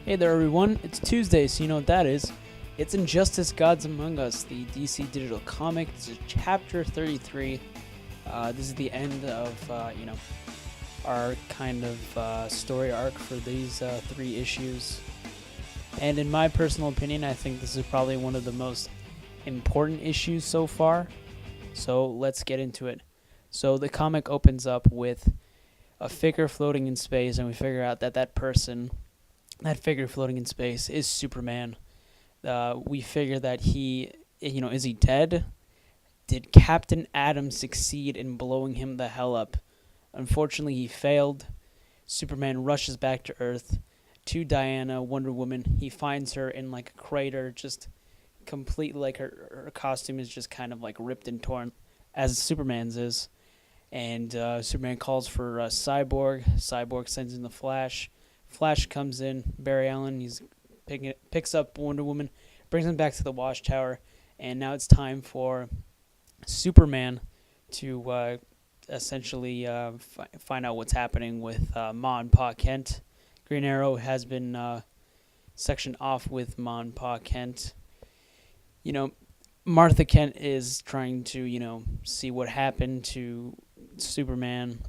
Hey there, everyone. It's Tuesday, so you know what that is. It's Injustice Gods Among Us, the DC digital comic. This is chapter 33. This is the end of, our kind of story arc for these 3 issues. And in my personal opinion, I think this is probably one of the most important issues so far. So let's get into it. So the comic opens up with a figure floating in space, and we figure out that that figure floating in space is Superman. We figure that is he dead? Did Captain Atom succeed in blowing him the hell up? Unfortunately, he failed. Superman rushes back to Earth to Diana, Wonder Woman. He finds her in like a crater, just completely like her costume is just kind of like ripped and torn, as Superman's is. And Superman calls for Cyborg. Cyborg sends in the Flash. Flash comes in. Barry Allen, picks up Wonder Woman, brings him back to the Watchtower, and now it's time for Superman to essentially find out what's happening with Ma and Pa Kent. Green Arrow has been sectioned off with Ma and Pa Kent. Martha Kent is trying to, see what happened to Superman.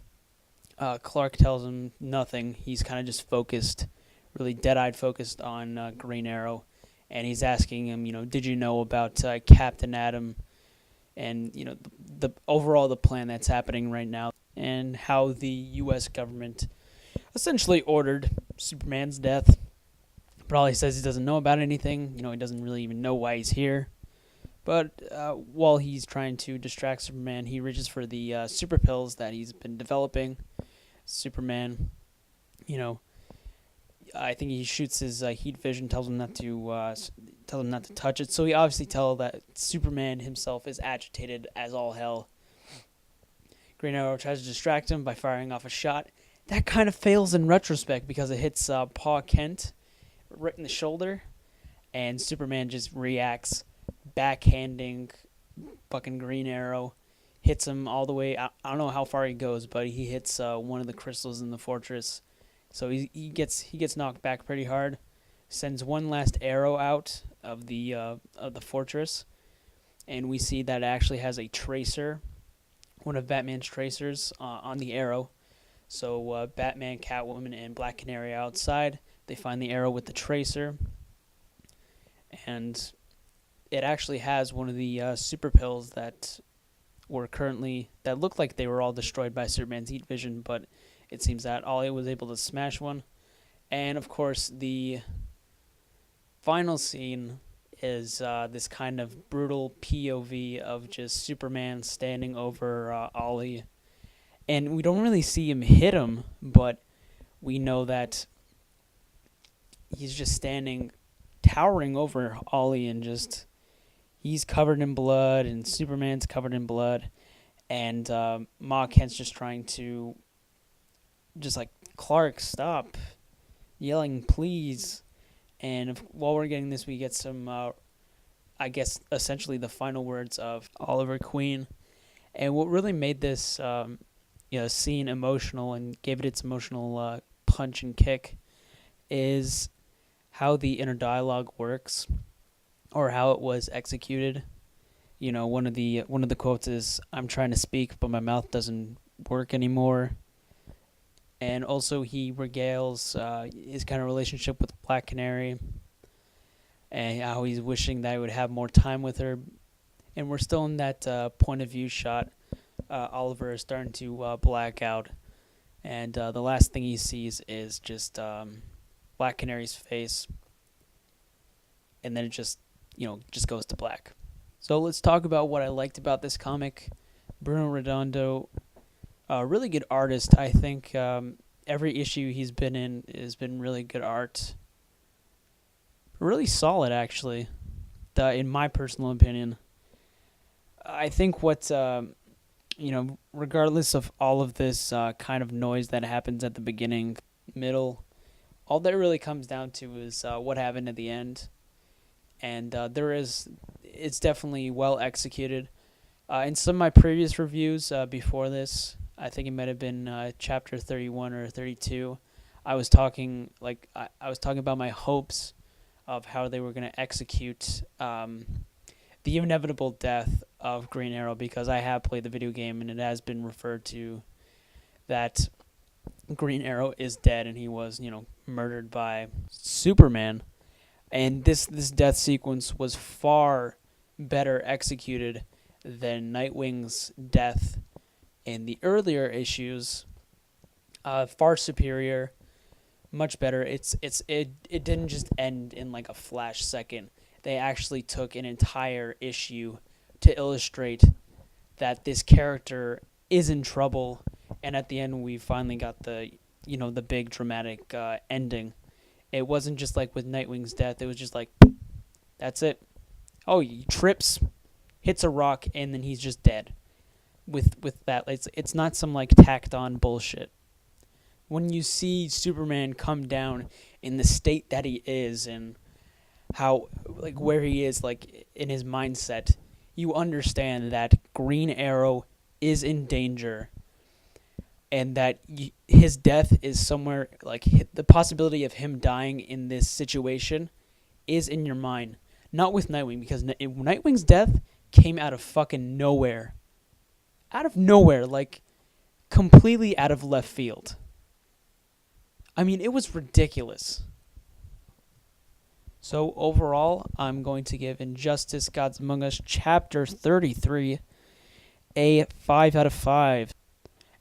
Clark tells him nothing. He's kind of just focused, really dead-eyed focused on Green Arrow. And he's asking him, did you know about Captain Atom and, the overall the plan that's happening right now and how the U.S. government essentially ordered Superman's death. But all he says, he doesn't know about anything. He doesn't really even know why he's here. But while he's trying to distract Superman, he reaches for the super pills that he's been developing. Superman, I think he shoots his heat vision, tells him not to touch it. So he obviously tells that Superman himself is agitated as all hell. Green Arrow tries to distract him by firing off a shot. That kind of fails in retrospect because it hits Pa Kent right in the shoulder, and Superman just reacts, backhanding fucking Green Arrow. Hits him all the way. I don't know how far he goes, but he hits one of the crystals in the fortress. So he gets knocked back pretty hard. Sends one last arrow out of the fortress, and we see that it actually has a tracer, one of Batman's tracers, on the arrow. So Batman, Catwoman, and Black Canary are outside. They find the arrow with the tracer, and it actually has one of the super pills that looked like they were all destroyed by Superman's heat vision, but it seems that Ollie was able to smash one. And of course, the final scene is this kind of brutal POV of just Superman standing over Ollie. And we don't really see him hit him, but we know that he's just standing, towering over Ollie, and just he's covered in blood, and Superman's covered in blood, and Ma Kent's just trying to, just like, Clark, stop yelling, please. And while we're getting this, we get some, essentially the final words of Oliver Queen. And what really made this scene emotional and gave it its emotional punch and kick is how the inner dialogue works, or how it was executed. One of the quotes is, "I'm trying to speak, but my mouth doesn't work anymore." And also he regales his kind of relationship with Black Canary, and how he's wishing that he would have more time with her. And we're still in that point of view shot. Oliver is starting to black out, and the last thing he sees is just Black Canary's face, and then it just goes to black. So let's talk about what I liked about this comic. Bruno Redondo, a really good artist. I think every issue he's been in has been really good art. Really solid, actually, in my personal opinion. I think what, regardless of all of this kind of noise that happens at the beginning, middle, all that really comes down to is what happened at the end. And it's definitely well executed. In some of my previous reviews before this, I think it might have been chapter 31 or 32, I was talking about my hopes of how they were going to execute the inevitable death of Green Arrow, because I have played the video game and it has been referred to that Green Arrow is dead and he was, murdered by Superman. And this death sequence was far better executed than Nightwing's death in the earlier issues. Far superior, much better. It didn't just end in like a flash second. They actually took an entire issue to illustrate that this character is in trouble, and at the end we finally got the big dramatic ending. It wasn't just like with Nightwing's death. It was just like, that's it. Oh, he trips, hits a rock, and then he's just dead. With that, it's not some like tacked on bullshit. When you see Superman come down in the state that he is and how like where he is like in his mindset, you understand that Green Arrow is in danger, and that his death is somewhere, like the possibility of him dying in this situation is in your mind. Not with Nightwing, because Nightwing's death came out of fucking nowhere. Out of nowhere, like completely out of left field. I mean, it was ridiculous. So overall, I'm going to give Injustice Gods Among Us Chapter 33 a 5 out of 5.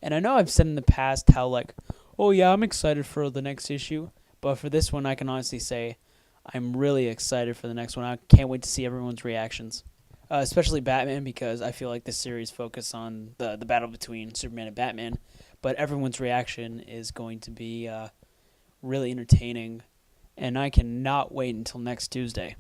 And I know I've said in the past how like, oh yeah, I'm excited for the next issue. But for this one, I can honestly say I'm really excited for the next one. I can't wait to see everyone's reactions. Especially Batman, because I feel like this series focuses on the battle between Superman and Batman. But everyone's reaction is going to be really entertaining. And I cannot wait until next Tuesday.